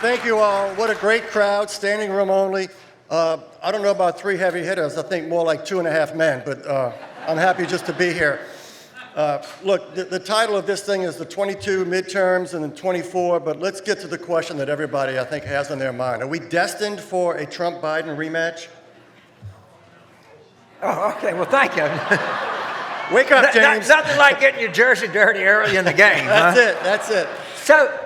Thank you all. What a great crowd, standing room only. I don't know about 3 heavy hitters. I think more like 2.5 men, but I'm happy just to be here. Look, the title of this thing is the 22 midterms and then 24, but let's get to the question that everybody, I think, has on their mind. Are we destined for a Trump-Biden rematch? Oh, okay. Well, thank you. Wake up, James. Nothing like getting your jersey dirty early in the game. That's it. So,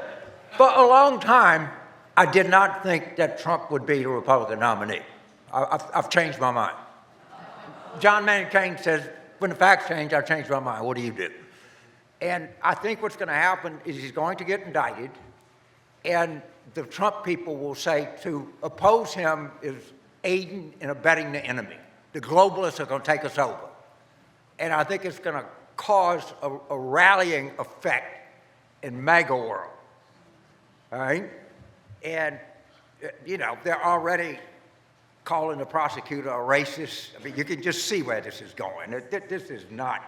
for a long time, I did not think that Trump would be the Republican nominee. I've changed my mind. John Maynard Keynes says, when the facts change, I change my mind. What do you do? And I think what's going to happen is he's going to get indicted, and the Trump people will say to oppose him is aiding and abetting the enemy. The globalists are going to take us over. And I think it's going to cause a rallying effect in MAGA world. All right? And, you know, they're already calling the prosecutor a racist. I mean, you can just see where this is going. This is not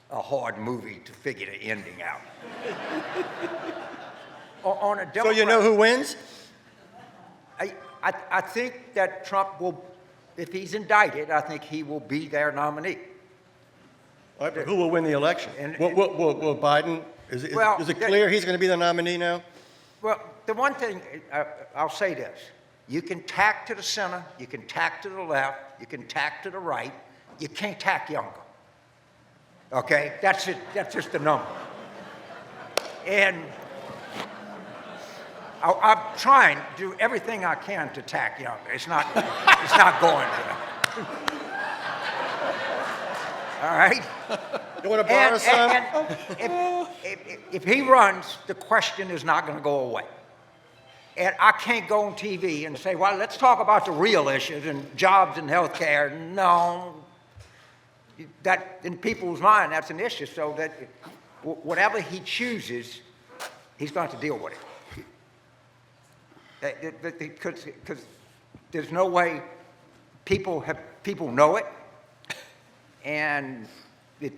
a hard movie to figure the ending out. On a Democrat, So you know who wins? I think that Trump will, if he's indicted, I think he will be their nominee. All right, but who will win the election? Will Biden? Is it clear he's going to be the nominee now? Well, the one thing, I'll say this. You can tack to the center, you can tack to the left, you can tack to the right. You can't tack younger. Okay? That's it. That's just the number. And I'm trying to do everything I can to tack younger. It's not going to. All right? You want to borrow some? If he runs, the question is not going to go away. And I can't go on TV and say, well, let's talk about the real issues and jobs and health care. No. That, in people's mind, that's an issue. So that whatever he chooses, he's going to deal with it. Because there's no way people know it. And it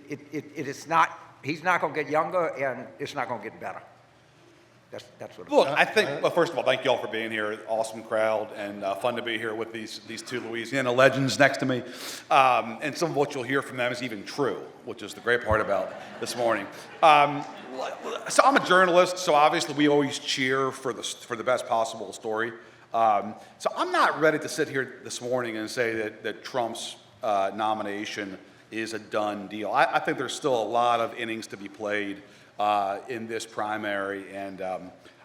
is not, he's not going to get younger, and it's not going to get better. That's what. Look, I think. Well, first of all, thank you all for being here. Awesome crowd, and fun to be here with these two Louisiana legends next to me. And some of what you'll hear from them is even true, which is the great part about this morning. So I'm a journalist, so obviously we always cheer for the best possible story. So I'm not ready to sit here this morning and say that Trump's nomination is a done deal. I think there's still a lot of innings to be played in this primary, and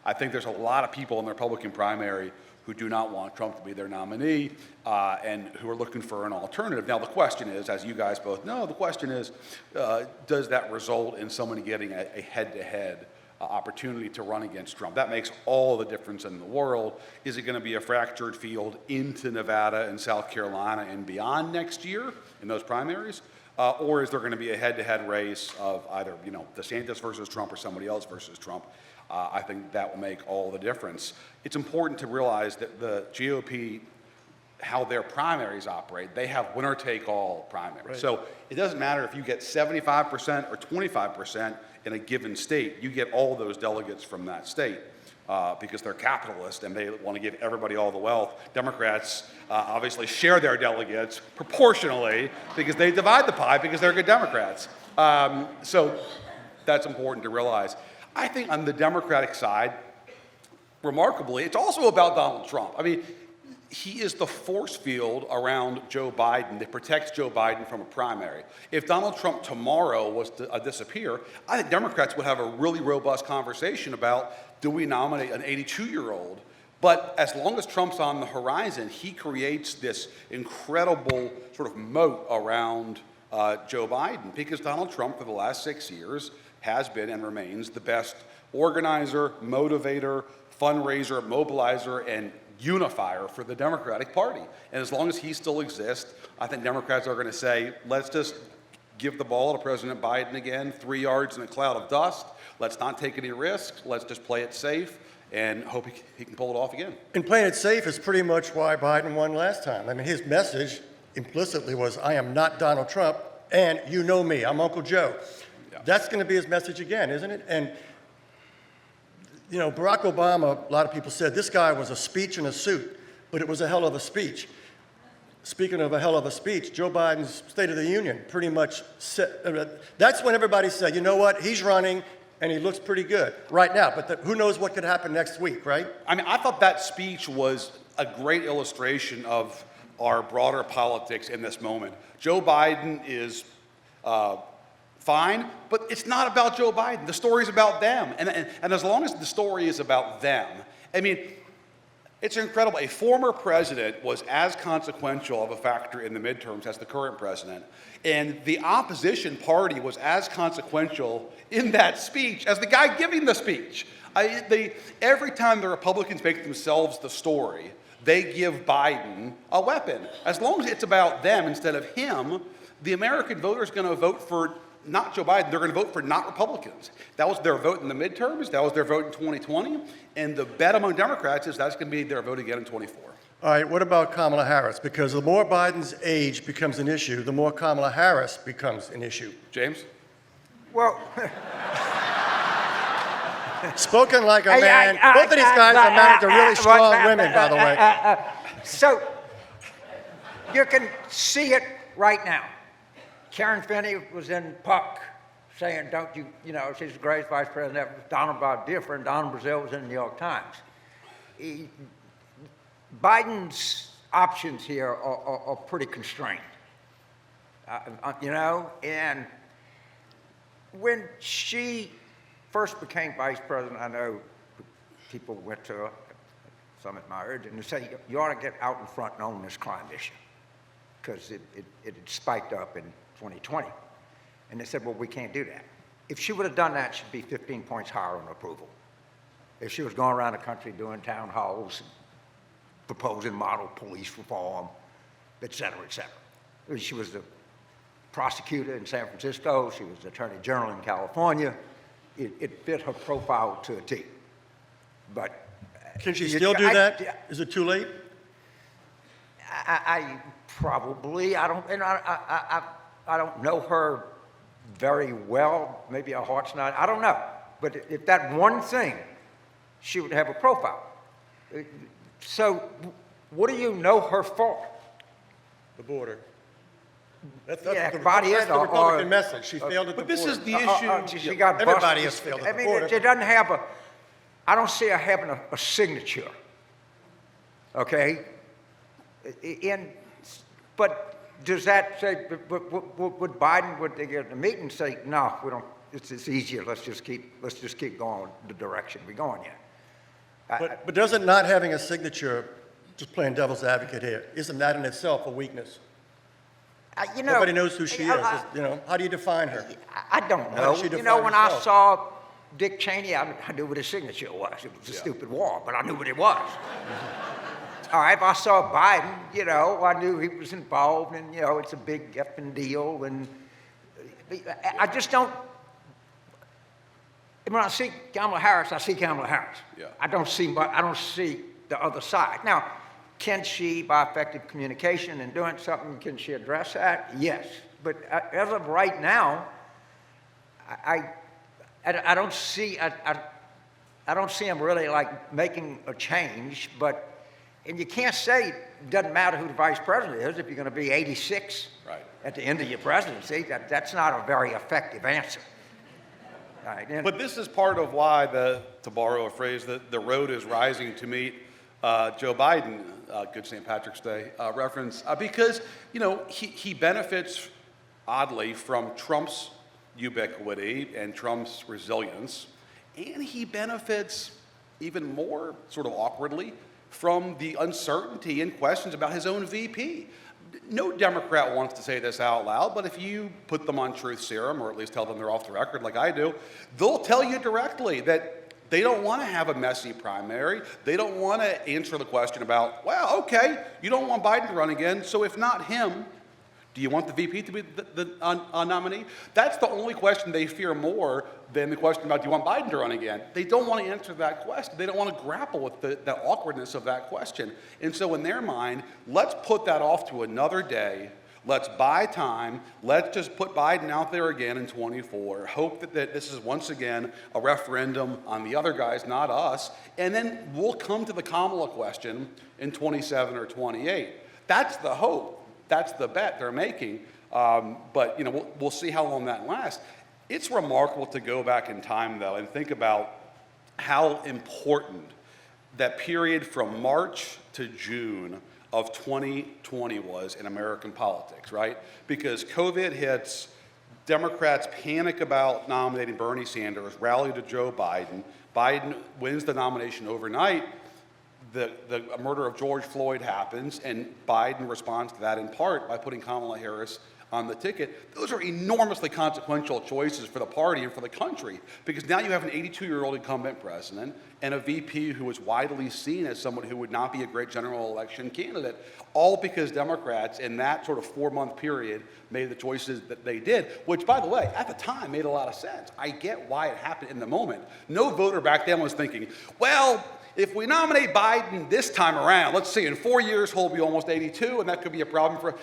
I think there's a lot of people in the Republican primary who do not want Trump to be their nominee and who are looking for an alternative. Now, the question is, as you guys both know, the question is, does that result in somebody getting a head-to-head opportunity to run against Trump? That makes all the difference in the world. Is it going to be a fractured field into Nevada and South Carolina and beyond next year in those primaries? Or is there going to be a head-to-head race of either, DeSantis versus Trump or somebody else versus Trump? I think that will make all the difference. It's important to realize that the GOP, how their primaries operate, they have winner-take-all primaries. Right. So it doesn't matter if you get 75% or 25% in a given state, you get all those delegates from that state. Because they're capitalist and they want to give everybody all the wealth. Democrats obviously share their delegates proportionally because they divide the pie because they're good Democrats. So that's important to realize. I think on the Democratic side, remarkably, it's also about Donald Trump. I mean, he is the force field around Joe Biden that protects Joe Biden from a primary. If Donald Trump tomorrow was to disappear, I think Democrats would have a really robust conversation about, do we nominate an 82-year-old? But as long as Trump's on the horizon, he creates this incredible sort of moat around Joe Biden, because Donald Trump for the last 6 years has been and remains the best organizer, motivator, fundraiser, mobilizer, and unifier for the Democratic Party. And as long as he still exists, I think Democrats are going to say, let's just give the ball to President Biden again, 3 yards in a cloud of dust. Let's not take any risks. Let's just play it safe and hope he can pull it off again. And playing it safe is pretty much why Biden won last time. I mean, his message implicitly was, I am not Donald Trump, and you know me, I'm Uncle Joe. Yeah. That's going to be his message again, isn't it? And You know, Barack Obama, a lot of people said this guy was a speech in a suit, but it was a hell of a speech. Speaking of a hell of a speech, Joe Biden's State of the Union pretty much said, that's when everybody said, you know what, he's running and he looks pretty good right now, but who knows what could happen next week, right? I mean, I thought that speech was a great illustration of our broader politics in this moment. Joe Biden is fine, but it's not about Joe Biden. The story's about them. And as long as the story is about them, I mean, it's incredible. A former president was as consequential of a factor in the midterms as the current president. And the opposition party was as consequential in that speech as the guy giving the speech. Every time the Republicans make themselves the story, they give Biden a weapon. As long as it's about them instead of him, the American voter is going to vote for not Joe Biden, they're going to vote for not Republicans. That was their vote in the midterms, that was their vote in 2020, and the bet among Democrats is that's going to be their vote again in 24. All right, what about Kamala Harris? Because the more Biden's age becomes an issue, the more Kamala Harris becomes an issue. James? Well, Spoken like a man. Both of these guys are married to really strong women, by the way. so you can see it right now. Karen Finney was in Puck saying, don't you, she's the greatest vice president ever. Donald Brazile was in the New York Times. Biden's options here are pretty constrained, and when she first became vice president, I know people went to some admired and they say, you ought to get out in front and own this crime issue, because it had spiked up in 2020. And they said, well, we can't do that. If she would have done that, she'd be 15 points higher on approval. If she was going around the country doing town halls, proposing model police reform, et cetera, et cetera. She was the prosecutor in San Francisco. She was the attorney general in California. It fit her profile to a T. But can she still do that? Is it too late? I probably. I don't know her very well. Maybe her heart's not. I don't know. But if that one thing, she would have a profile. So, what do you know her for? The border. That's the Republican message. She failed at the border. But this is the issue. She got busted. Everybody has failed at the border. It doesn't have I don't see her having a signature. Okay? But does that say, would Biden, would they get a meeting and say, no, we don't, it's easier, let's just keep going the direction we're going in? But doesn't not having a signature, just playing devil's advocate here, isn't that in itself a weekness? Nobody knows who she is. How do you define her? I don't know. When I saw Dick Cheney, I knew what his signature was. It was a stupid war, but I knew what it was. All right, if I saw Biden, I knew he was involved, and, it's a big effing deal, and I just don't. When I see Kamala Harris, I see Kamala Harris. Yeah. I don't see the other side. Now, can she, by effective communication and doing something, can she address that? Yes. But as of right now, I don't see him really like making a change. And you can't say it doesn't matter who the vice president is if you're going to be 86 at the end of your presidency. That's not a very effective answer. Right. But this is part of why, to borrow a phrase, the road is rising to meet Joe Biden, good St. Patrick's Day reference, because, he benefits, oddly, from Trump's ubiquity and Trump's resilience, and he benefits even more, sort of awkwardly, from the uncertainty and questions about his own VP. No Democrat wants to say this out loud, but if you put them on truth serum, or at least tell them they're off the record like I do, they'll tell you directly that they don't want to have a messy primary. They don't want to answer the question about, well, okay, you don't want Biden to run again, so if not him, do you want the VP to be the nominee? That's the only question they fear more than the question about, do you want Biden to run again? They don't want to answer that question. They don't want to grapple with the awkwardness of that question. And so in their mind, let's put that off to another day. Let's buy time. Let's just put Biden out there again in 24. Hope that this is once again a referendum on the other guys, not us. And then we'll come to the Kamala question in 27 or 28. That's the hope. That's the bet they're making. But we'll see how long that lasts. It's remarkable to go back in time, though, and think about how important that period from March to June of 2020 was in American politics, right? Because COVID hits, Democrats panic about nominating Bernie Sanders, rally to Joe Biden. Biden wins the nomination overnight. The murder of George Floyd happens, and Biden responds to that in part by putting Kamala Harris on the ticket. Those are enormously consequential choices for the party and for the country, because now you have an 82-year-old incumbent president and a VP who is widely seen as someone who would not be a great general election candidate, all because Democrats in that sort of 4-month period made the choices that they did, which, by the way, at the time made a lot of sense. I get why it happened in the moment. No voter back then was thinking, well, if we nominate Biden this time around, let's see, in 4 years he'll be almost 82, and that could be a problem for.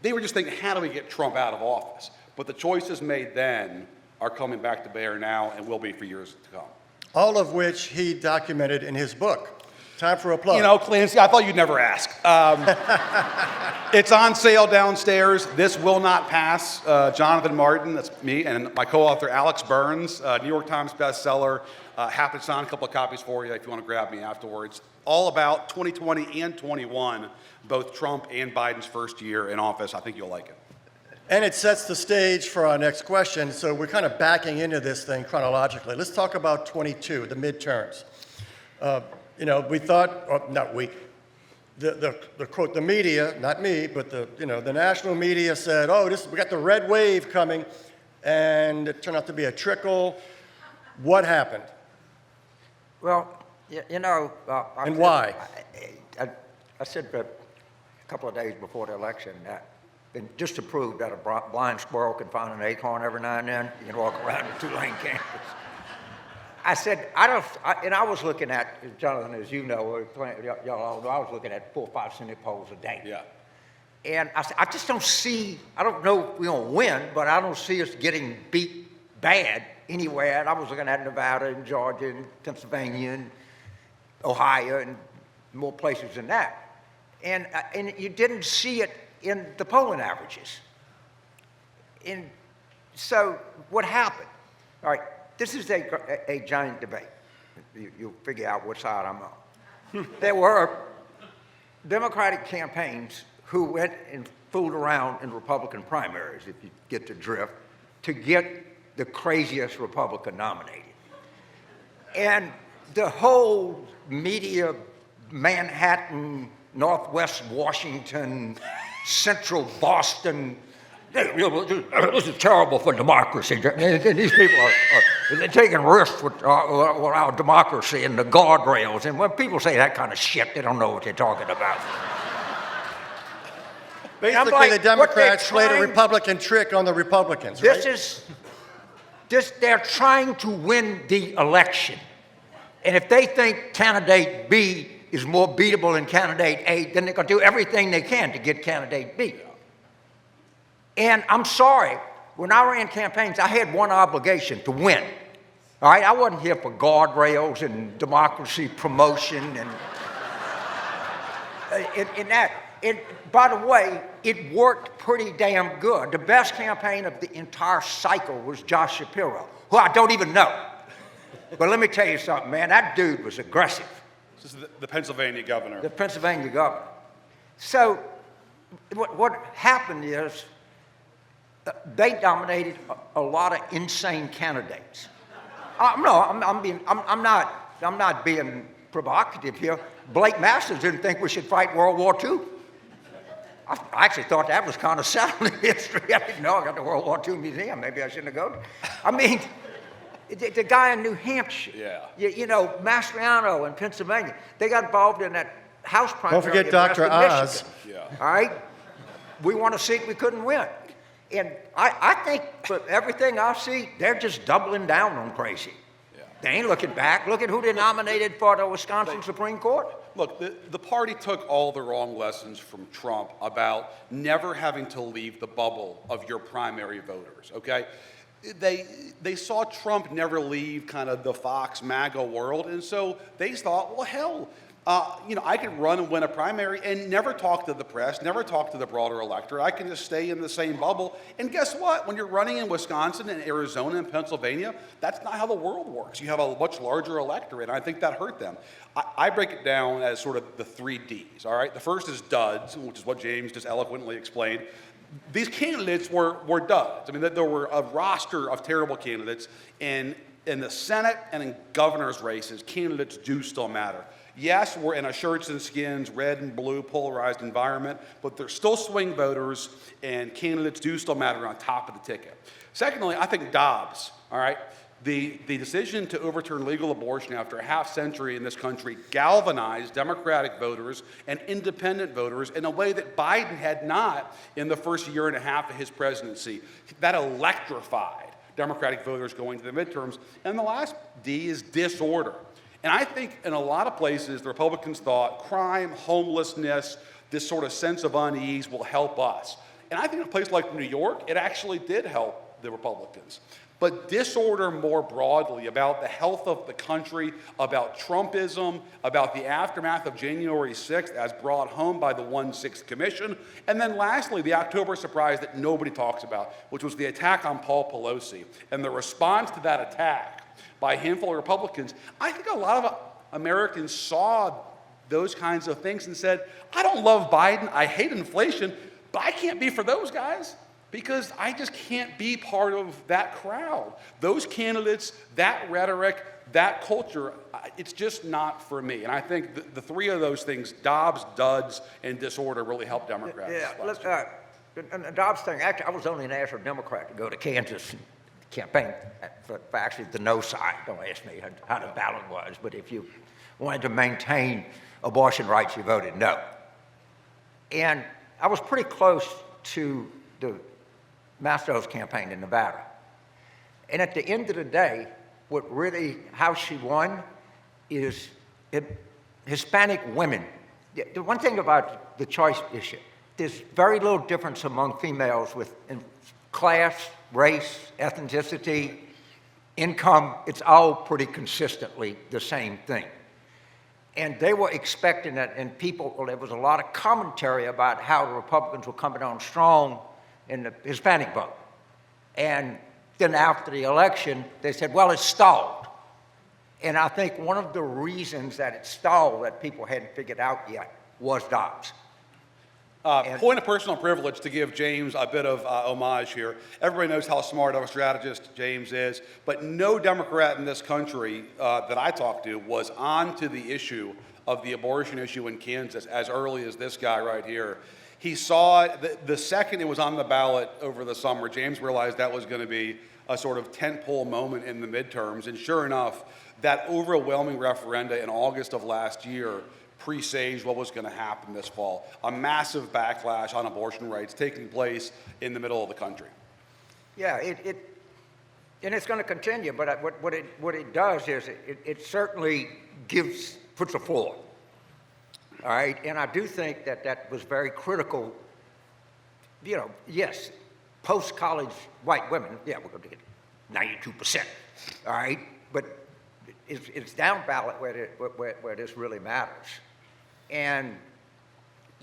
They were just thinking, how do we get Trump out of office? But the choices made then are coming back to bear now and will be for years to come. All of which he documented in his book. Time for a plug. Clancy, I thought you'd never ask. It's on sale downstairs. This will not pass. Jonathan Martin, that's me, and my co-author Alex Burns, New York Times bestseller. Happy to sign a couple of copies for you if you want to grab me afterwards. All about 2020 and 21, both Trump and Biden's first year in office. I think you'll like it. And it sets the stage for our next question. So we're kind of backing into this thing chronologically. Let's talk about 22, the midterms. We thought, not we, the quote, the media, not me, but the national media said, we got the red wave coming, and it turned out to be a trickle. What happened? Well, and why? I said a couple of days before the election that just to prove that a blind squirrel can find an acorn every now and then, you can walk around the Tulane campus. I said, and I was looking at, Jonathan, as you know, y'all all know, I was looking at 4 or 5 Senate polls a day. Yeah. And I said, I just don't see, I don't know if we're going to win, but I don't see us getting beat bad anywhere. And I was looking at Nevada and Georgia and Pennsylvania and Ohio and more places than that. And you didn't see it in the polling averages. And so what happened? All right, this is a giant debate. You'll figure out what side I'm on. There were Democratic campaigns who went and fooled around in Republican primaries, if you get the drift, to get the craziest Republican nominated. And the whole media, Manhattan, Northwest Washington, Central Boston, this is terrible for democracy. These people they're taking risks with our democracy and the guardrails. And when people say that kind of shit, they don't know what they're talking about. Basically, the Democrats played a Republican trick on the Republicans, right? They're trying to win the election. And if they think candidate B is more beatable than candidate A, then they're going to do everything they can to get candidate B. And I'm sorry, when I ran campaigns, I had one obligation, to win. All right, I wasn't here for guardrails and democracy promotion and that. And by the way, it worked pretty damn good. The best campaign of the entire cycle was Josh Shapiro, who I don't even know. But let me tell you something, man, that dude was aggressive. This is the Pennsylvania governor. The Pennsylvania governor. So what happened is they nominated a lot of insane candidates. I'm not being provocative here. Blake Masters didn't think we should fight World War II. I actually thought that was kind of sound history. I didn't know I got the World War II museum. Maybe I shouldn't have gone. I mean, the guy in New Hampshire, Mastriano in Pennsylvania, they got involved in that House primary. Don't forget Dr. Oz. Yeah. All right? We won a seat we couldn't win. And I think for everything I see, they're just doubling down on crazy. They ain't looking back. Look at who they nominated for the Wisconsin Supreme Court. Look, the party took all the wrong lessons from Trump about never having to leave the bubble of your primary voters, okay? They saw Trump never leave kind of the Fox MAGA world, and so they thought, well, hell, I could run and win a primary and never talk to the press, never talk to the broader electorate. I can just stay in the same bubble. And guess what? When you're running in Wisconsin and Arizona and Pennsylvania, that's not how the world works. You have a much larger electorate, and I think that hurt them. I break it down as sort of the 3 Ds, all right? The first is duds, which is what James just eloquently explained. These candidates were duds. I mean, there were a roster of terrible candidates. In the Senate and in governor's races, candidates do still matter. Yes, we're in a shirts and skins, red and blue polarized environment, but they're still swing voters, and candidates do still matter on top of the ticket. Secondly, I think Dobbs, all right? The decision to overturn legal abortion after a half century in this country galvanized Democratic voters and independent voters in a way that Biden had not in the first year and a half of his presidency. That electrified Democratic voters going to the midterms. And the last D is disorder. And I think in a lot of places, the Republicans thought crime, homelessness, this sort of sense of unease will help us. And I think in a place like New York, it actually did help the Republicans. But disorder more broadly about the health of the country, about Trumpism, about the aftermath of January 6th as brought home by the 1/6 Commission, and then lastly, the October surprise that nobody talks about, which was the attack on Paul Pelosi. And the response to that attack by a handful of Republicans, I think a lot of Americans saw those kinds of things and said, I don't love Biden, I hate inflation, but I can't be for those guys, because I just can't be part of that crowd. Those candidates, that rhetoric, that culture, it's just not for me. And I think the 3 of those things, Dobbs, duds, and disorder, really helped Democrats. Yeah, look, and the Dobbs thing, actually, I was the only national Democrat to go to Kansas and campaign for actually the no side. Don't ask me how the ballot was, but if you wanted to maintain abortion rights, you voted no. And I was pretty close to the Mastro's campaign in Nevada. And at the end of the day, how she won is Hispanic women. The one thing about the choice issue, there's very little difference among females in class, race, ethnicity, income. It's all pretty consistently the same thing. And they were expecting that, and there was a lot of commentary about how the Republicans were coming on strong in the Hispanic vote. And then after the election, they said, well, it's stalled. And I think one of the reasons that it stalled that people hadn't figured out yet was Dobbs. Point of personal privilege to give James a bit of homage here. Everybody knows how smart of a strategist James is, but no Democrat in this country that I talked to was on to the issue of the abortion issue in Kansas as early as this guy right here. He saw it, the second it was on the ballot over the summer, James realized that was going to be a sort of tentpole moment in the midterms. And sure enough, that overwhelming referenda in August of last year presaged what was going to happen this fall. A massive backlash on abortion rights taking place in the middle of the country. Yeah, and it's going to continue, but what it does is it certainly puts a floor. All right, and I do think that was very critical. Yes, post-college white women, yeah, we're going to get 92%. All right, but it's down ballot where this really matters. And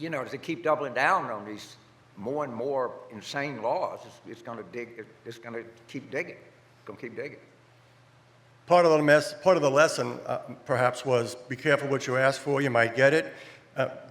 as they keep doubling down on these more and more insane laws, it's going to keep digging. It's going to keep digging. Part of the lesson, perhaps, was be careful what you ask for. You might get it.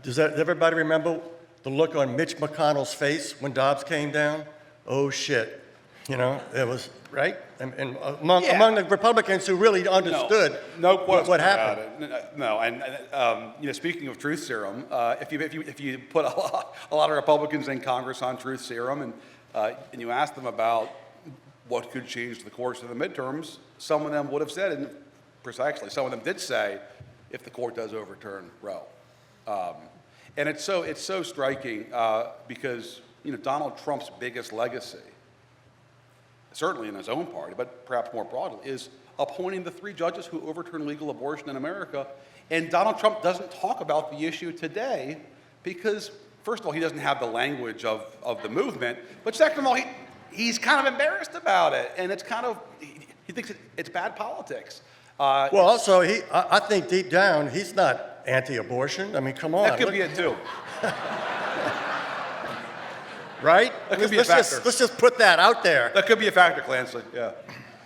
Does everybody remember the look on Mitch McConnell's face when Dobbs came down? Oh shit! It was right, and among the Republicans who really understood what happened. No, and speaking of truth serum, if you put a lot of Republicans in Congress on truth serum, and you ask them about what could change the course of the midterms, some of them would have said, and precisely, some of them did say, if the court does overturn Roe. And it's so striking because Donald Trump's biggest legacy, certainly in his own party, but perhaps more broadly, is appointing the 3 judges who overturned legal abortion in America. And Donald Trump doesn't talk about the issue today because, first of all, he doesn't have the language of the movement, but second of all, he's kind of embarrassed about it, and it's kind of, he thinks it's bad politics. Well, also, I think deep down, he's not anti-abortion. I mean, come on. That could be it too. Right? That could be a factor. Let's just put that out there. That could be a factor, Clancy. Yeah,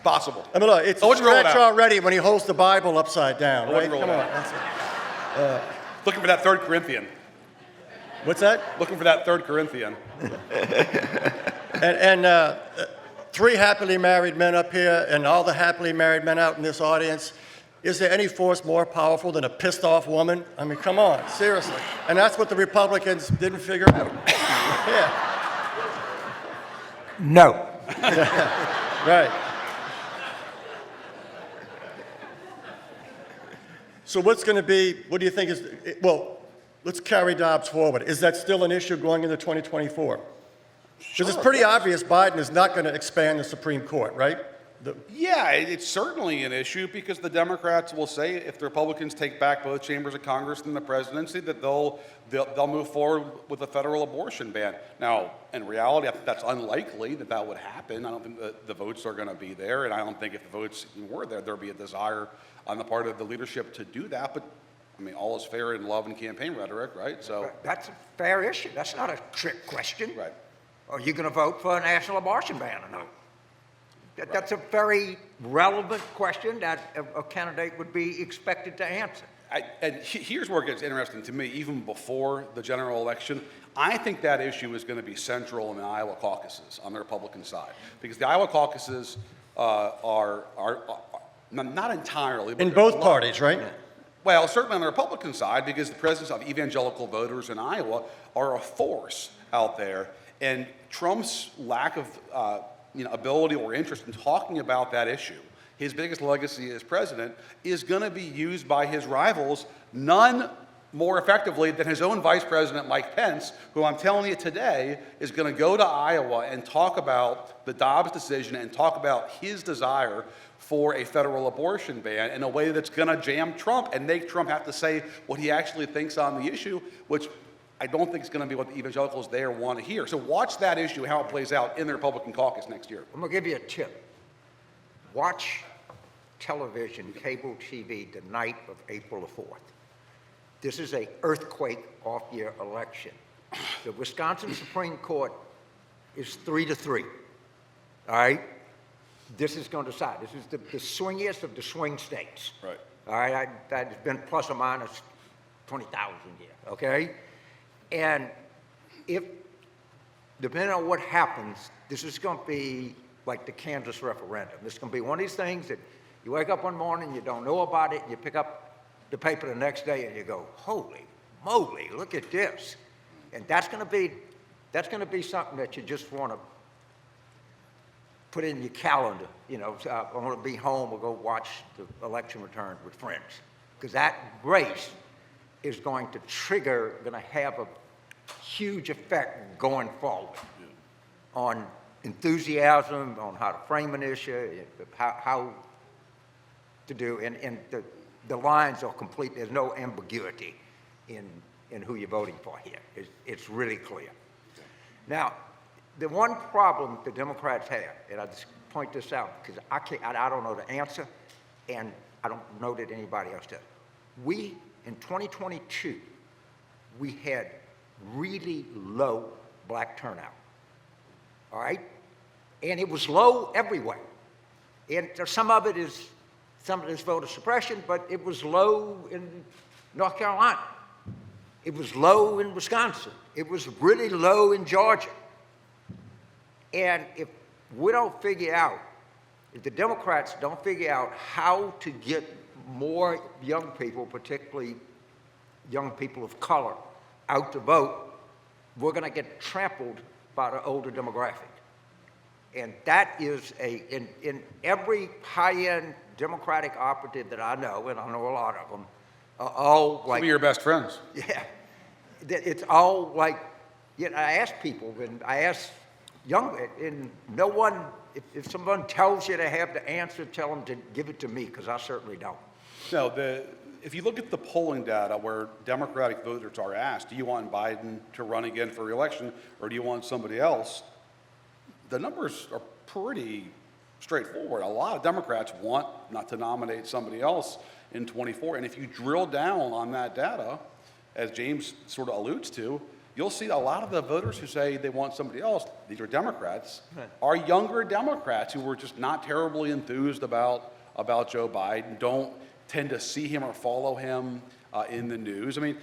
possible. I mean, look, it's So a let's roll it stretch out. already when he holds the Bible upside down, Let's right? roll Come it on. out. That's it. Looking for that 3rd Corinthian. What's that? Looking for that 3rd Corinthian. And 3 happily married men up here, and all the happily married men out in this audience. Is there any force more powerful than a pissed off woman? I mean, come on, seriously. And that's what the Republicans didn't figure out. Yeah, No. right. So what do you think is, well, let's carry Dobbs forward. Is that still an issue going into 2024? Because it's pretty obvious Biden is not going to expand the Supreme Court, right? Yeah, it's certainly an issue because the Democrats will say if the Republicans take back both chambers of Congress and the presidency, that they'll move forward with a federal abortion ban. Now, in reality, I think that's unlikely that would happen. I don't think the votes are going to be there, and I don't think if the votes were there, there'd be a desire on the part of the leadership to do that. But I mean, all is fair in love and campaign rhetoric, right? So That's a fair issue. That's not a trick question. right. Are you going to vote for a national abortion ban or not? That's a very relevant question that a candidate would be expected to answer. Here's where it gets interesting to me, even before the general election. I think that issue is going to be central in the Iowa caucuses on the Republican side, because the Iowa caucuses are not entirely. But In both parties, right? Well, certainly on the Republican side, because the presence of evangelical voters in Iowa are a force out there, and Trump's lack of ability or interest in talking about that issue, his biggest legacy as president, is going to be used by his rivals, none more effectively than his own Vice President Mike Pence, who I'm telling you today is going to go to Iowa and talk about the Dobbs decision and talk about his desire for a federal abortion ban in a way that's going to jam Trump and make Trump have to say what he actually thinks on the issue, which I don't think is going to be what the evangelicals there want to hear. So watch that issue, how it plays out in the Republican caucus next year. I'm going to give you a tip. Watch television, cable TV, the night of April the 4th. This is an earthquake off-year election. The Wisconsin Supreme Court is 3-3, all right? This is going to decide. This is the swingiest of the swing states. Right. All right, that's been plus or minus 20,000 here, okay? And if, depending on what happens, this is going to be like the Kansas referendum. This is going to be one of these things that you wake up one morning, you don't know about it, you pick up the paper the next day and you go, holy moly, look at this. And that's going to be something that you just want to put in your calendar. You know, I want to be home or go watch the election return with friends. Because that race is going to have a huge effect going forward on enthusiasm, on how to frame an issue, how to do, and the lines are complete. There's no ambiguity in who you're voting for here. It's really clear. Now, the one problem the Democrats have, and I just point this out because I don't know the answer, and I don't know that anybody else does. In 2022, we had really low black turnout, all right? And it was low everywhere. And some of it is voter suppression, but it was low in North Carolina. It was low in Wisconsin. It was really low in Georgia. And if the Democrats don't figure out how to get more young people, particularly young people of color, out to vote, we're going to get trampled by the older demographic. And that is in every high-end Democratic operative that I know, and I know a lot of them, are all like... Some of your best friends. Yeah. It's all like, I ask people, and I ask young, and no one if someone tells you they have the answer, tell them to give it to me, because I certainly don't. No, if you look at the polling data where Democratic voters are asked, do you want Biden to run again for re-election or do you want somebody else? The numbers are pretty straightforward. A lot of Democrats want not to nominate somebody else in 24. And if you drill down on that data, as James sort of alludes to, you'll see a lot of the voters who say they want somebody else, these are Democrats, are younger Democrats who were just not terribly enthused about Joe Biden, don't tend to see him or follow him in the news. I mean,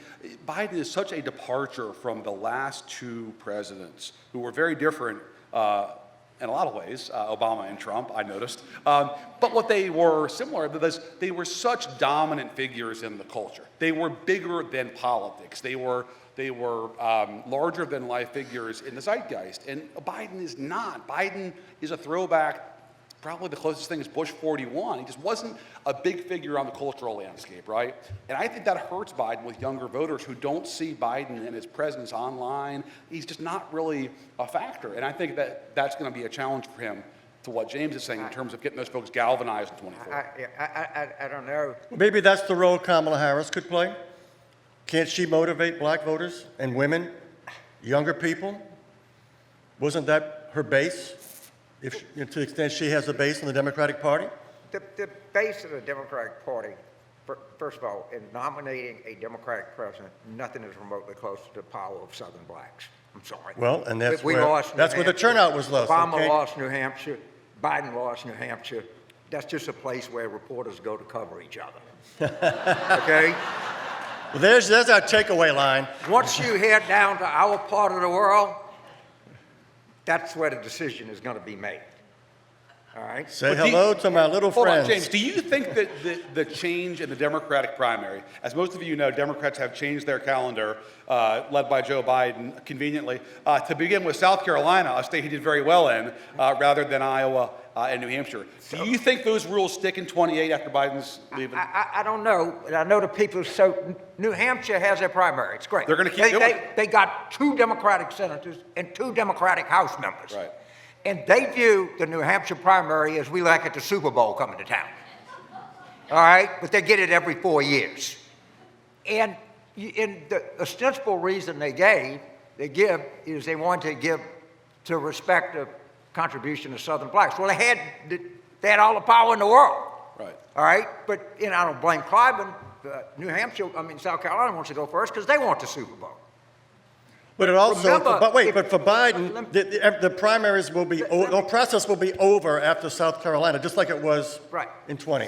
Biden is such a departure from the last two presidents who were very different in a lot of ways, Obama and Trump, I noticed. But what they were similar, because they were such dominant figures in the culture. They were bigger than politics. They were larger than life figures in the zeitgeist. And Biden is not. Biden is a throwback. Probably the closest thing is Bush 41. He just wasn't a big figure on the cultural landscape, right? And I think that hurts Biden with younger voters who don't see Biden and his presence online. He's just not really a factor. And I think that that's going to be a challenge for him to what James is saying in terms of getting those folks galvanized in 24. I don't know. Maybe that's the role Kamala Harris could play. Can't she motivate black voters and women, younger people? Wasn't that her base? To the extent she has a base in the Democratic Party? The base of the Democratic Party, first of all, in nominating a Democratic president, nothing is remotely close to the power of Southern blacks. I'm sorry. Well, and that's We where lost New the Hampshire. turnout was lost. Obama okay? lost New Hampshire. Biden lost New Hampshire. That's just a place where reporters go to cover each other. Okay? Well, there's our takeaway line. Once you head down to our part of the world, that's where the decision is going to be made. All right? Say But hello to my little Hold friends. on, James, do you think that the change in the Democratic primary, as most of you know, Democrats have changed their calendar, led by Joe Biden, conveniently, to begin with South Carolina, a state he did very well in, rather than Iowa and New Hampshire. Do you think those rules stick in 28 after Biden's leaving? I don't know. I know the people, so New Hampshire has their primary. It's great. They're gonna keep doing it. They got 2 Democratic senators and 2 Democratic House members. Right. And they view the New Hampshire primary as we like at the Super Bowl coming to town. All right? But they get it every 4 years. And the ostensible reason they give is they want to give to respect the contribution of Southern blacks. Well, they had all the power in the world. Right. All right? But, I don't blame Clyburn. South Carolina wants to go first because they want the Super Bowl. But it also, Remember, but for Biden, the primaries will be, the process will be over after South Carolina, just like it was Right. in 20.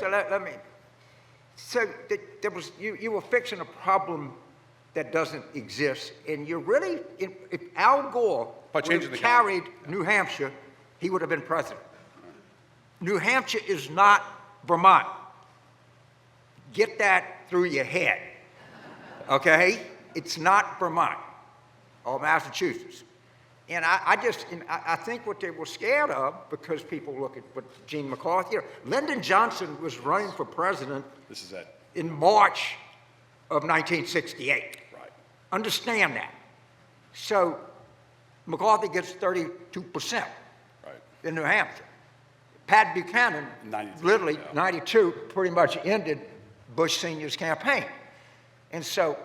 So you were fixing a problem that doesn't exist, and you're really, if Al Gore By would changing have the calendar. carried New Hampshire, he would have been president. New Hampshire is not Vermont. Get that through your head, okay? It's not Vermont or Massachusetts. And I think what they were scared of, because people look at what Gene McCarthy, Lyndon Johnson was running for president This is it. in March of 1968. Right. Understand that. So McCarthy gets 32% Right. in New Hampshire. Pat Buchanan, 92, literally yeah. 92, pretty much ended Bush Sr.'s campaign. And so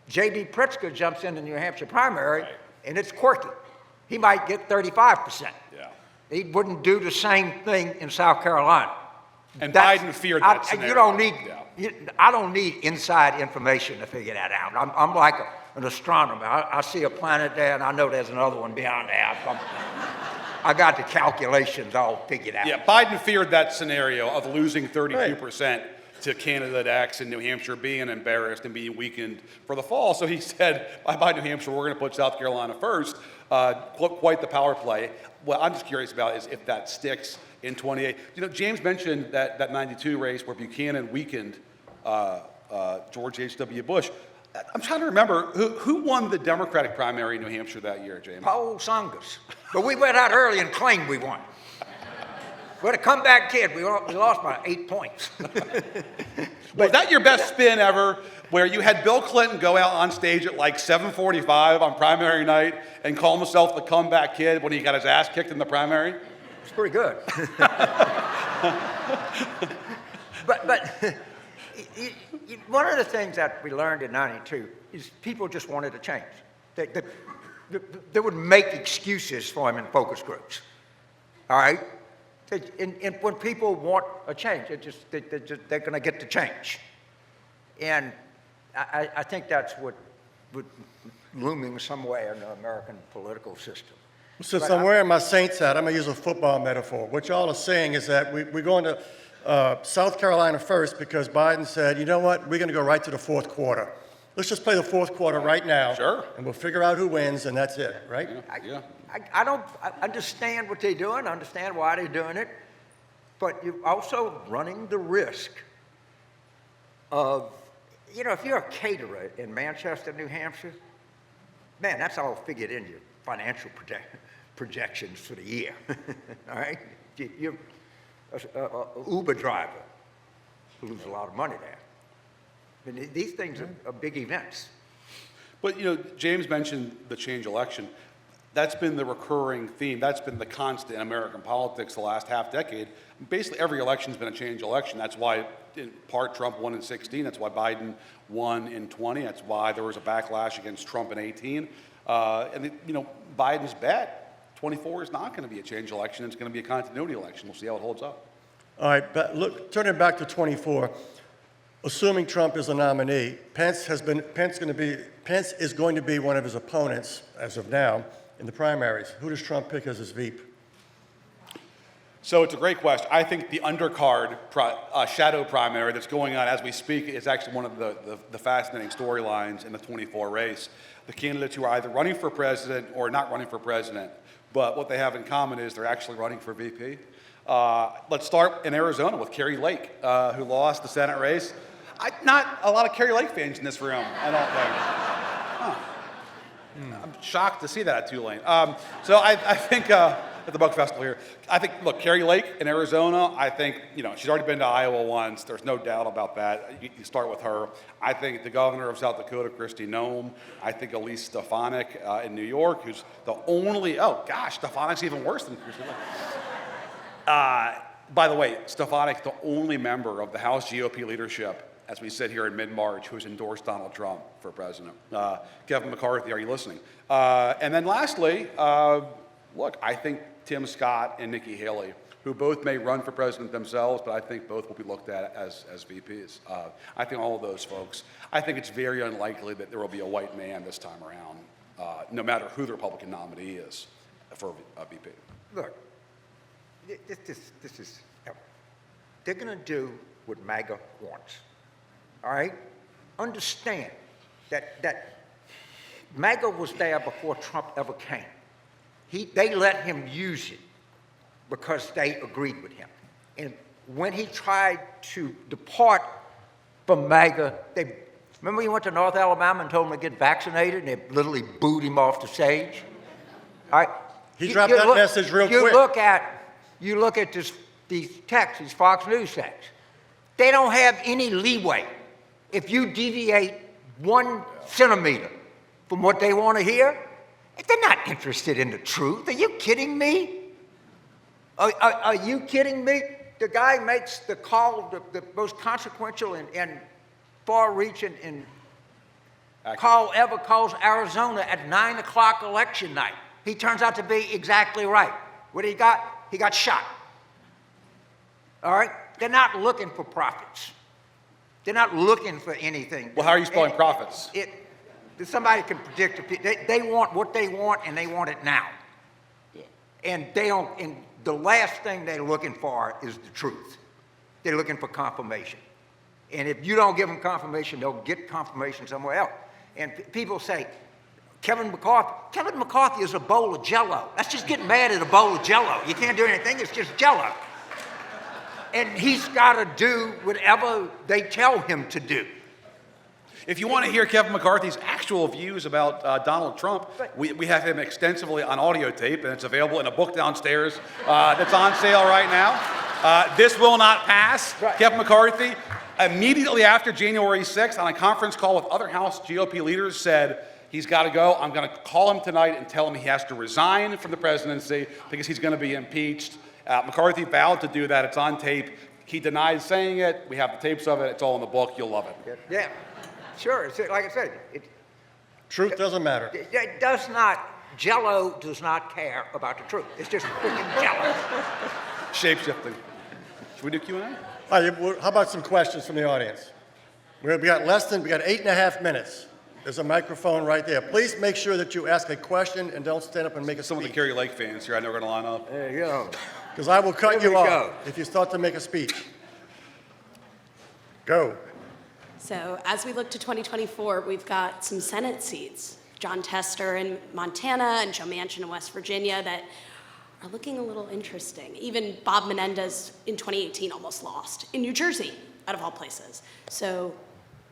J.B. Pritzker jumps in the New Hampshire primary, Right. and it's quirky. He might get 35%. Yeah. He wouldn't do the same thing in South Carolina. And Biden feared that scenario. You don't need. Yeah. I don't need inside information to figure that out. I'm like an astronomer. I see a planet there, and I know there's another one beyond there. I got the calculations all figured out. Yeah, Biden feared that scenario of losing 32% to candidate X in New Hampshire, being embarrassed and being weakened for the fall. So he said, bye-bye New Hampshire, we're going to put South Carolina first. Quite the power play. What I'm just curious about is if that sticks in 28. James mentioned that 92 race where Buchanan weakened George H.W. Bush. I'm trying to remember, who won the Democratic primary in New Hampshire that year, James? Paul Songas. But we went out early and claimed we won. We're a comeback kid. We lost by 8 points. Was that your best spin ever, where you had Bill Clinton go out on stage at like 7:45 on primary night and call himself the comeback kid when he got his ass kicked in the primary? It's pretty good. but one of the things that we learned in '92 is people just wanted to change. They would make excuses for him in focus groups. All right? And when people want a change, they're going to get the change. And I think that's what looming somewhere in the American political system. Since I'm wearing my Saints hat, I'm going to use a football metaphor. What y'all are saying is that we're going to South Carolina first because Biden said, you know what, we're going to go right to the fourth quarter. Let's just play the fourth quarter right now. Sure. And we'll figure out who wins, and that's it, right? Yeah. I understand what they're doing, I understand why they're doing it, but you're also running the risk of, if you're a caterer in Manchester, New Hampshire, man, that's all figured in your financial projections for the year, all right? You're an Uber driver who loses a lot of money there. I mean, these things are big events. But, James mentioned the change election. That's been the recurring theme. That's been the constant in American politics the last half decade. Basically, every election's been a change election. That's why, in part, Trump won in 16. That's why Biden won in 20. That's why there was a backlash against Trump in 18. Biden's bet, 24 is not going to be a change election. It's going to be a continuity election. We'll see how it holds up. All right, but look, turning back to 24, assuming Trump is a nominee, Pence is going to be one of his opponents as of now in the primaries. Who does Trump pick as his VP? So it's a great question. I think the undercard shadow primary that's going on as we speak is actually one of the fascinating storylines in the 24 race. The candidates who are either running for president or not running for president, but what they have in common is they're actually running for VP. Let's start in Arizona with Kerry Lake, who lost the Senate race. Not a lot of Kerry Lake fans in this room, I don't think. I'm shocked to see that at Tulane. So I think, at the Book Festival here, I think, look, Kerry Lake in Arizona, I think, she's already been to Iowa once. There's no doubt about that. You start with her. I think the governor of South Dakota, Kristi Noem. I think Elise Stefanik in New York, who's the only, Stefanik's even worse than Kristi Noem. By the way, Stefanik, the only member of the House GOP leadership, as we sit here in mid-March, who's endorsed Donald Trump for president. Kevin McCarthy, are you listening? And then lastly, look, I think Tim Scott and Nikki Haley, who both may run for president themselves, but I think both will be looked at as VPs. I think all of those folks, I think it's very unlikely that there will be a white man this time around, no matter who the Republican nominee is for VP. Look, this is, they're going to do what MAGA wants. All right? Understand that MAGA was there before Trump ever came. They let him use it because they agreed with him. And when he tried to depart from MAGA, remember he went to North Alabama and told him to get vaccinated, and they literally booed him off the stage? All right? He dropped that message real quick. You look at these texts, these Fox News texts. They don't have any leeway. If you deviate 1 centimeter from what they want to hear, they're not interested in the truth. Are you kidding me? Are you kidding me? The guy makes the call, the most consequential and far-reaching call ever calls Arizona at 9 o'clock election night. He turns out to be exactly right. What he got? He got shot. All right? They're not looking for profits. They're not looking for anything. Well, how are you spelling profits? Somebody can predict. They want what they want, and they want it now. And they don't. And the last thing they're looking for is the truth. They're looking for confirmation. And if you don't give them confirmation, they'll get confirmation somewhere else. And people say, Kevin McCarthy is a bowl of Jell-O. That's just getting mad at a bowl of Jell-O. You can't do anything. It's just Jell-O. And he's got to do whatever they tell him to do. If you want to hear Kevin McCarthy's actual views about Donald Trump, we have him extensively on audio tape, and it's available in a book downstairs that's on sale right now. This Will Not Pass. Right. Kevin McCarthy, immediately after January 6th, on a conference call with other House GOP leaders, said he's got to go. I'm going to call him tonight and tell him he has to resign from the presidency because he's going to be impeached. McCarthy vowed to do that. It's on tape. He denies saying it. We have the tapes of it. It's all in the book. You'll love it. Yeah, sure. It's, like I said, Truth doesn't matter. it does not, Jell-O does not care about the truth. It's just freaking Jell-O. Shape-shifting. Should we do Q&A? All right, how about some questions from the audience? We got 8.5 minutes. There's a microphone right there. Please make sure that you ask a question and don't stand up and make a Some of the speech, Kerry Lake fans here, I know are going to line up. There you go. because I will cut Here you we off go. if you start to make a speech. Go. So as we look to 2024, we've got some Senate seats, John Tester in Montana and Joe Manchin in West Virginia, that are looking a little interesting. Even Bob Menendez in 2018 almost lost in New Jersey, out of all places. So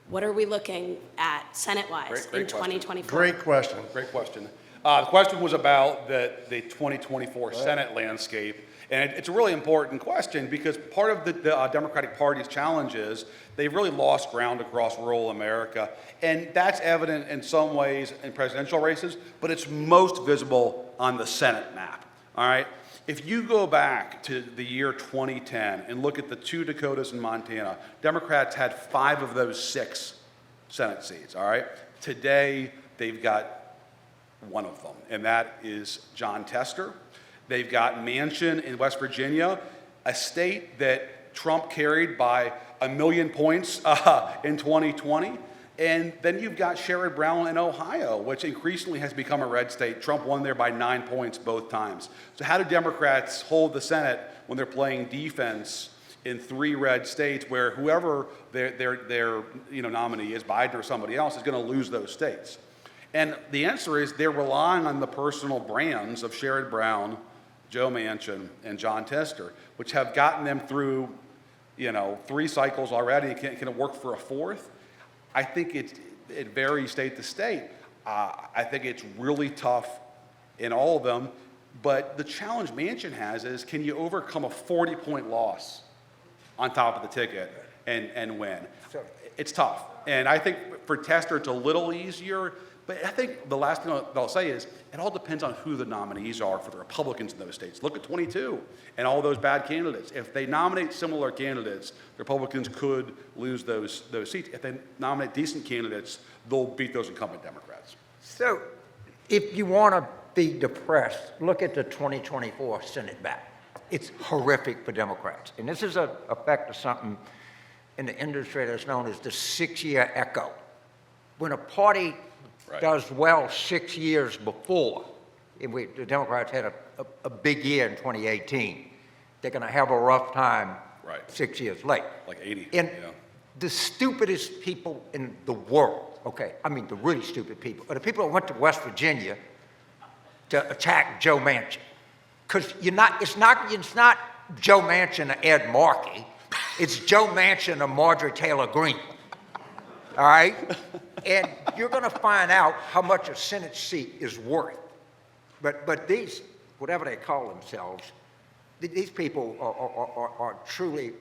what are we looking at Senate-wise Great in question. 2024? Great question. Great question. The question was about the 2024 Senate landscape. And it's a really important question because part of the Democratic Party's challenge is they've really lost ground across rural America. And that's evident in some ways in presidential races, but it's most visible on the Senate map. All right? If you go back to the year 2010 and look at the 2 Dakotas and Montana, Democrats had 5 of those 6 Senate seats, all right? Today, they've got 1 of them, and that is John Tester. They've got Manchin in West Virginia, a state that Trump carried by 1 million points in 2020. And then you've got Sherrod Brown in Ohio, which increasingly has become a red state. Trump won there by 9 points both times. So how do Democrats hold the Senate when they're playing defense in 3 red states where whoever their nominee is, Biden or somebody else, is going to lose those states? And the answer is they're relying on the personal brands of Sherrod Brown, Joe Manchin, and John Tester, which have gotten them through 3 cycles already. Can it work for a 4th? I think it varies state to state. I think it's really tough in all of them. But the challenge Manchin has is, can you overcome a 40-point loss on top of the ticket and win? It's tough. And I think for Tester, it's a little easier. But I think the last thing I'll say is it all depends on who the nominees are for the Republicans in those states. Look at 22 and all those bad candidates. If they nominate similar candidates, the Republicans could lose those seats. If they nominate decent candidates, they'll beat those incumbent Democrats. So if you want to be depressed, look at the 2024 Senate map. It's horrific for Democrats. And this is an effect of something in the industry that's known as the 6-year echo. When a party does well 6 years before, the Democrats had a big year in 2018, they're going to have a rough time 6 years late. Like 80. And the stupidest people in the world, okay, I mean the really stupid people, are the people that went to West Virginia to attack Joe Manchin. Because it's not Joe Manchin or Ed Markey, it's Joe Manchin or Marjorie Taylor Greene. All right? And you're going to find out how much a Senate seat is worth. But these, whatever they call themselves, these people are truly,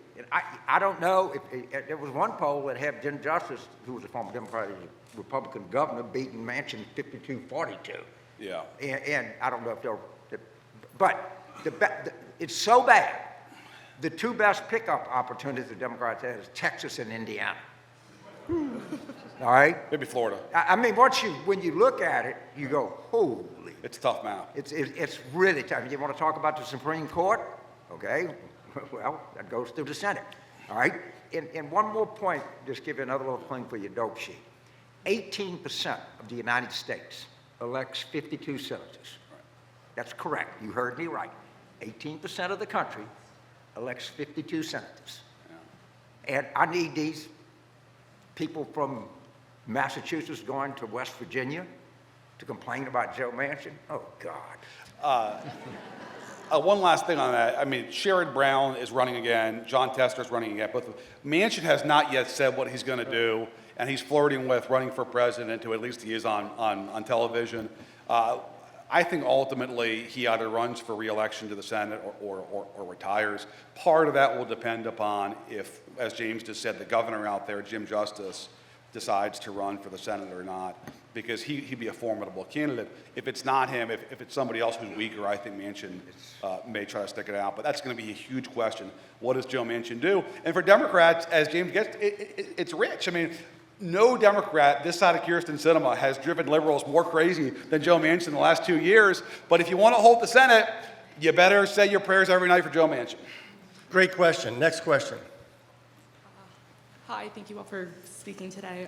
I don't know, if there was one poll that had Jim Justice, who was a former Democratic Republican governor, beating Manchin 52-42. Yeah. And I don't know if they'll, but it's so bad. The 2 best pickup opportunities the Democrats had is Texas and Indiana. All right? Maybe Florida. I mean, when you look at it, you go, holy. It's a tough map. It's really tough. You want to talk about the Supreme Court? Okay. Well, that goes through the Senate. All right? And one more point, just give you another little thing for your dope sheet. 18% of the United States elects 52 senators. Right. That's correct. You heard me right. 18% of the country elects 52 senators. Yeah. And I need these people from Massachusetts going to West Virginia to complain about Joe Manchin? Oh, God. One last thing on that. I mean, Sherrod Brown is running again. John Tester's running again. But Manchin has not yet said what he's going to do, and he's flirting with running for president, or at least he is on television. I think ultimately he either runs for re-election to the Senate or retires. Part of that will depend upon if, as James just said, the governor out there, Jim Justice, decides to run for the Senate or not. because he'd be a formidable candidate. If it's not him, if it's somebody else who's weaker, I think Manchin may try to stick it out. But that's going to be a huge question. What does Joe Manchin do? And for Democrats, as James gets, it's rich. I mean, no Democrat this side of Kyrsten Sinema has driven liberals more crazy than Joe Manchin in the last 2 years. But if you want to hold the Senate, you better say your prayers every night for Joe Manchin. Great question. Next question. Hi, thank you all for speaking today.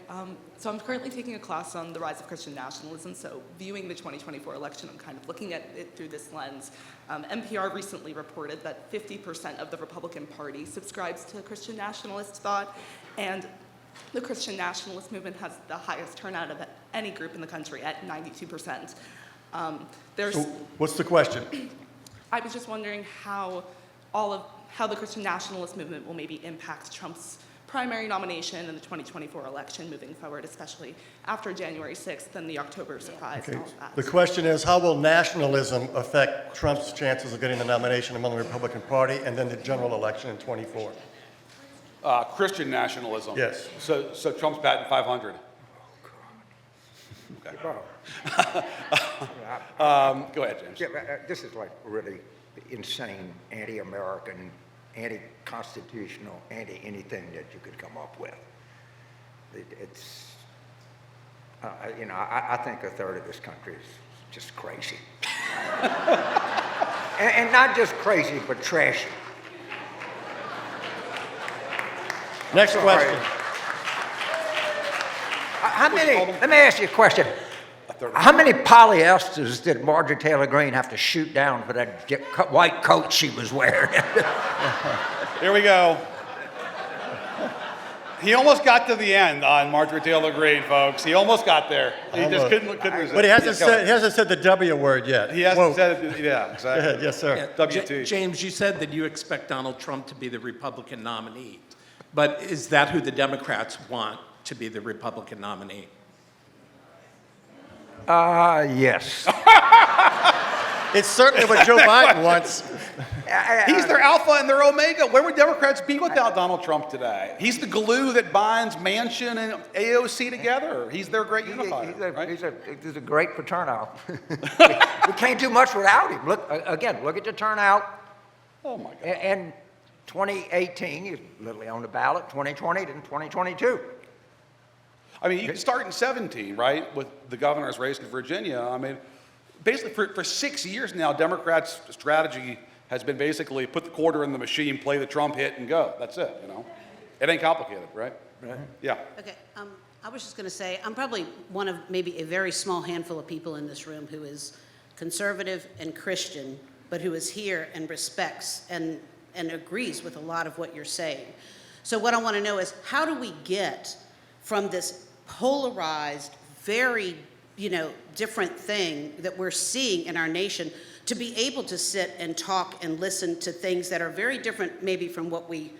So I'm currently taking a class on the rise of Christian nationalism. So viewing the 2024 election, I'm kind of looking at it through this lens. NPR recently reported that 50% of the Republican Party subscribes to Christian nationalist thought, and the Christian nationalist movement has the highest turnout of any group in the country at 92%. So what's the question? I was just wondering how the Christian nationalist movement will maybe impact Trump's primary nomination in the 2024 election moving forward, especially after January 6th and the October surprise and all of that. The question is, how will nationalism affect Trump's chances of getting the nomination among the Republican Party and then the general election in 24? Christian nationalism. Yes. So Trump's batting 500. Okay. Go ahead, James. Yeah, this is like really insane, anti-American, anti-constitutional, anti-anything that you could come up with. It's, I think a third of this country is just crazy. and not just crazy, but trashy. Next Sorry. question. Let me ask you a question. How many polyesters did Marjorie Taylor Greene have to shoot down for that white coat she was wearing? Here we go. He almost got to the end on Marjorie Taylor Greene, folks. He almost got there. He just couldn't resist. But he hasn't said the W word yet. He hasn't Whoa. said it. Yeah, exactly. Go ahead. Yes, sir. WT. James, you said that you expect Donald Trump to be the Republican nominee. But is that who the Democrats want to be the Republican nominee? Yes. It's certainly what Joe Biden wants. He's their alpha and their omega. Where would Democrats be without Donald Trump today? He's the glue that binds Manchin and AOC together. He's their great unifier. Right? He's a great for turnout. We can't do much without him. Look at the turnout. Oh, my God. And 2018, he's literally on the ballot, 2020, then 2022. I mean, you can start in 17, right, with the governor's race in Virginia. I mean, basically for 6 years now, Democrats' strategy has been basically put the quarter in the machine, play the Trump hit, and go. That's it, you know. It ain't complicated, right? Right. Yeah. Okay, I was just going to say, I'm probably one of maybe a very small handful of people in this room who is conservative and Christian, but who is here and respects and agrees with a lot of what you're saying. So what I want to know is, how do we get from this polarized, very, different thing that we're seeing in our nation to be able to sit and talk and listen to things that are very different maybe from what we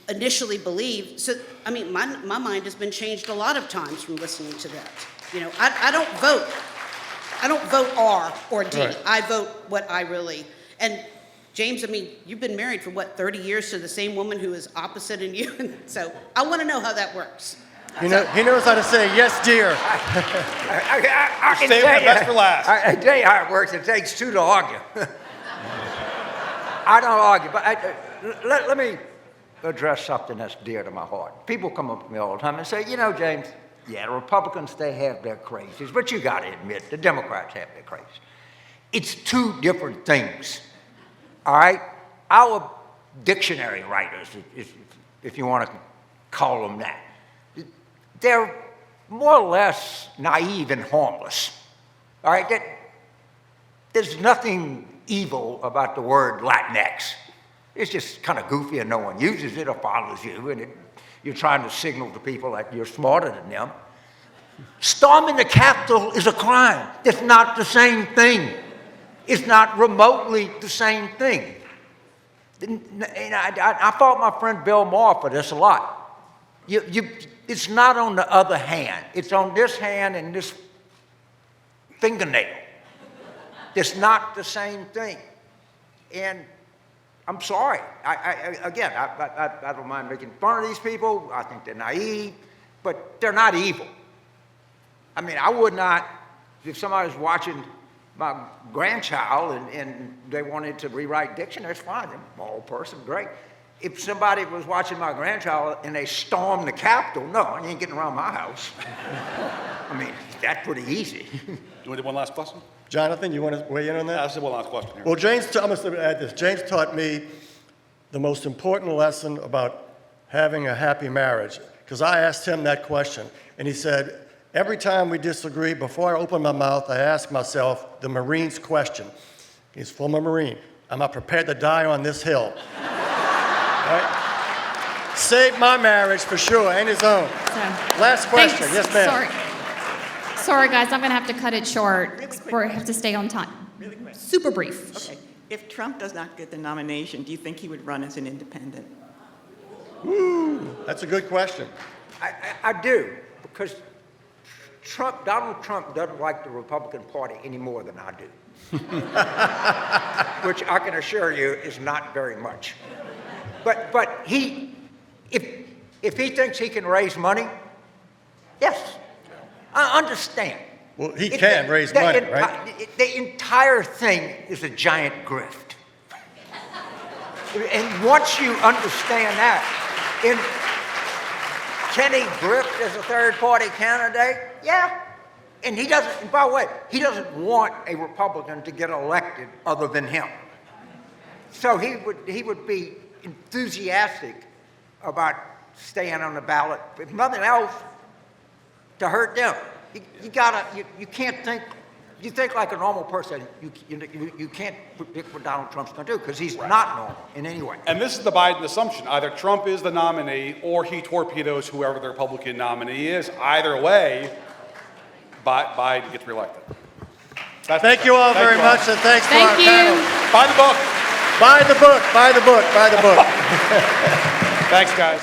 initially believed? So, I mean, my mind has been changed a lot of times from listening to that. I don't vote. I don't vote R or D. Right. I vote what I really, and James, I mean, you've been married for 30 years to the same woman who is opposite in you, and so I want to know how that works. He knows how to say, yes, dear. I can Save tell the best for last. I tell you how it works. It takes two to argue. I don't argue, but let me address something that's dear to my heart. People come up to me all the time and say, James, yeah, the Republicans, they have their crazies, but you got to admit, the Democrats have their crazies. It's two different things, all right? Our dictionary writers, if you want to call them that, they're more or less naive and harmless, all right? There's nothing evil about the word Latinx. It's just kind of goofy and no one uses it or follows you, and you're trying to signal to people that you're smarter than them. Storming the Capitol is a crime. It's not the same thing. It's not remotely the same thing. And I fault my friend Bill Maher for this a lot. It's not on the other hand. It's on this hand and this fingernail. It's not the same thing. And I'm sorry. I don't mind making fun of these people. I think they're naive, but they're not evil. I mean, I would not, if somebody was watching my grandchild and they wanted to rewrite dictionaries, fine, I'm a moral person, great. If somebody was watching my grandchild and they stormed the Capitol, no, I ain't getting around my house. I mean, that's pretty easy. Do you want to do one last question? Jonathan, you want to weigh in on that? I'll say one last question here. Well, I'm going to add this. James taught me the most important lesson about having a happy marriage, because I asked him that question, and he said, every time we disagree, before I open my mouth, I ask myself the Marine's question. He's former Marine. Am I prepared to die on this hill? Right? Saved my marriage for sure, and his own. Last question. Thanks. Yes, ma'am. Sorry, guys, I'm going to have to cut it short. We have to stay on time. Really quick. Super brief. Okay. If Trump does not get the nomination, do you think he would run as an independent? That's a good question. I do, because Donald Trump doesn't like the Republican Party any more than I do. Which I can assure you is not very much. But if he thinks he can raise money, yes, I understand. Well, he can raise money, right? The entire thing is a giant grift. And once you understand that, can he grift as a third-party candidate? Yeah. And he doesn't, and by the way, he doesn't want a Republican to get elected other than him. So he would be enthusiastic about staying on the ballot, if nothing else, to hurt them. You can't think, you think like a normal person, you can't predict what Donald Trump's going to do, because he's not normal in any way. And this is the Biden assumption. Either Trump is the nominee or he torpedoes whoever the Republican nominee is. Either way, Biden gets reelected. Thank you all very much, and thanks to our panel. Buy the book. Buy the book, buy the book, buy the book. Thanks, guys.